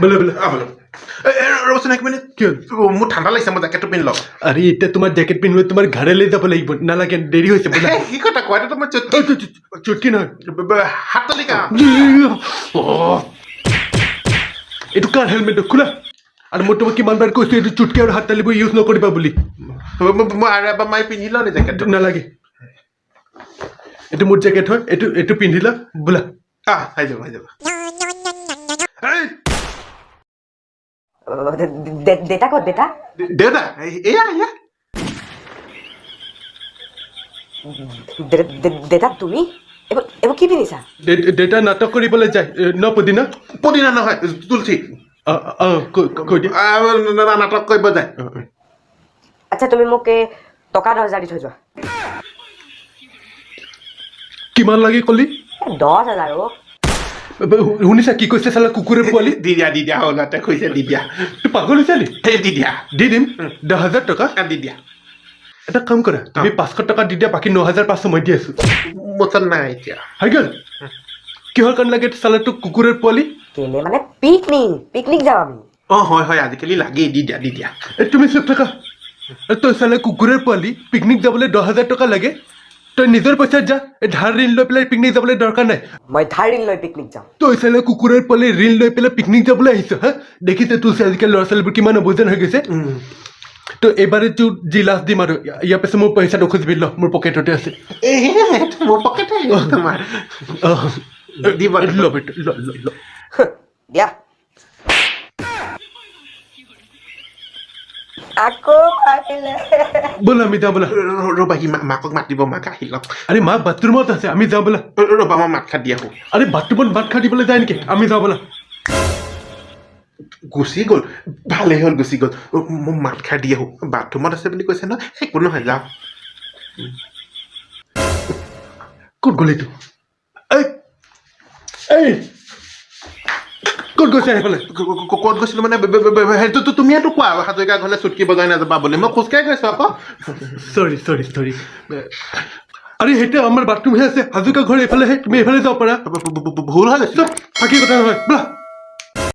बोलो बोलो ৰচোন এক মিনিট মোৰ ঠাণ্ডা লাগিছে মই জেকেটটো পিন্ধি লওঁ अरे इतना तुम्हारे जैकेट पहनवे तुम्हारे घरे ले যাব লাগিব না লাগে দেরি হইছে बोला কি কথা কয় তো মই চুটকি না হাত তলিকা এটু কার হেলমেট খোলা আর মই তোমাক কিমান বাৰ কৈছো এটু চুটকি আৰু হাত তালিব ইউজ নকৰিবা বুলি মই আৰু এবাৰ মাই পিন্ধি লওঁ নে জেকেটটো নালাগে এটু মোৰ জেকেট হয় এটু এটু পিন্ধিলা बोला হৈ যাব দেতা ক'ত দেতা দেউতা এয়া এয়া দেতা তুমি এবার কি পিন্ধিছা ডেটা নাটক কৰিবলৈ যায় ন পদিনা পদিনা নহয় তুলসী কৈ দিয়া নাটক কৰিব যায় আচ্ছা তুমি মোক টকা 10,000 দি থৈ যোৱা কিমান লাগে কলি 10,000 অ শুনিছা কি কৈছে চালা কুকুৰে পোৱালি দি দিয়া হলতে কৈছে দি দিয়া তুই পাগল হৈছালি দি দিয়া দি দিম 10,000 টকা দি দিয়া এটা কাম কৰা তুমি 500 টকা দি দিয়া বাকি 9,500 মই দি আছো মোৰ তাত নাই এতিয়া হৈ গ'ল কিহৰ কাৰণে লাগে চালা তোক কুকুৰৰ পোৱালি কেলে মানে পিকনিক যাম আমি হয় আজিকালি লাগেই দি দিয়া তুমি চুপ থাকা তই চালা কুকুৰৰ পোৱালি পিকনিক যাবলৈ 10,000 টকা লাগে তই নিজৰ পইচাত যা ধাৰ ঋণ লৈ পেলাই পিকনিক যাবলৈ দৰকাৰ নাই মই ধাৰ ঋণ লৈ পিকনিক যাম তই চালা কুকুৰৰ পোৱালি ঋণ লৈ পেলাই পিকনিক যাবলৈ আহিছ হা দেখিছে তোৰ আজিকালি ল'ৰা ছোৱালীবোৰ কিমান অবুজন হৈ গৈছে তো এবাৰে তোৰ যি লাষ্ট দিম আৰু ইয়াৰ পিছত মোৰ পইচাটো খুজিবি ল মোৰ পকেটতে আছে মোৰ পকেটে তোমাৰ দিব ল বেটা ল দিয়া আকৌ আহিলে बोला আমি যাওঁ बोला ৰ'বা সি মাকক মাতিব মাক আহি লওক আৰে মা বাথৰুমত আছে আমি যাওঁ बोला ৰ'বা মই মাত খাত দি আহোঁ আরে বাথরুমত ভাত খাই দিবলৈ যায় নেকি আমি যাওঁ बोला গুচি গ'ল ভালেই হ'ল গুচি গ'ল মই মাত খাই দি আহোঁ বাথৰুমত আছে বুলি কৈছে ন একো নহয় যাওঁ ক'ত গ'ল এইটো এই ক'ত গৈছে সেইফালে ক'ত গৈছিলোঁ মানে সেইটো তুমিয়েতো কোৱা হাজৰিকা ঘৰলৈ চুটকি বজাই নাযাবা বুলি মই খোজকাঢ়ি গৈছোঁ আকৌ সৰি আৰে সেইটো আমাৰ বাথৰুমহে আছে হাজৰিকা ঘৰ এইফালেহে তুমি এইফালে যাব পাৰা ভুল হৈ গৈছে ফাঁকি কথা নহয় বোলা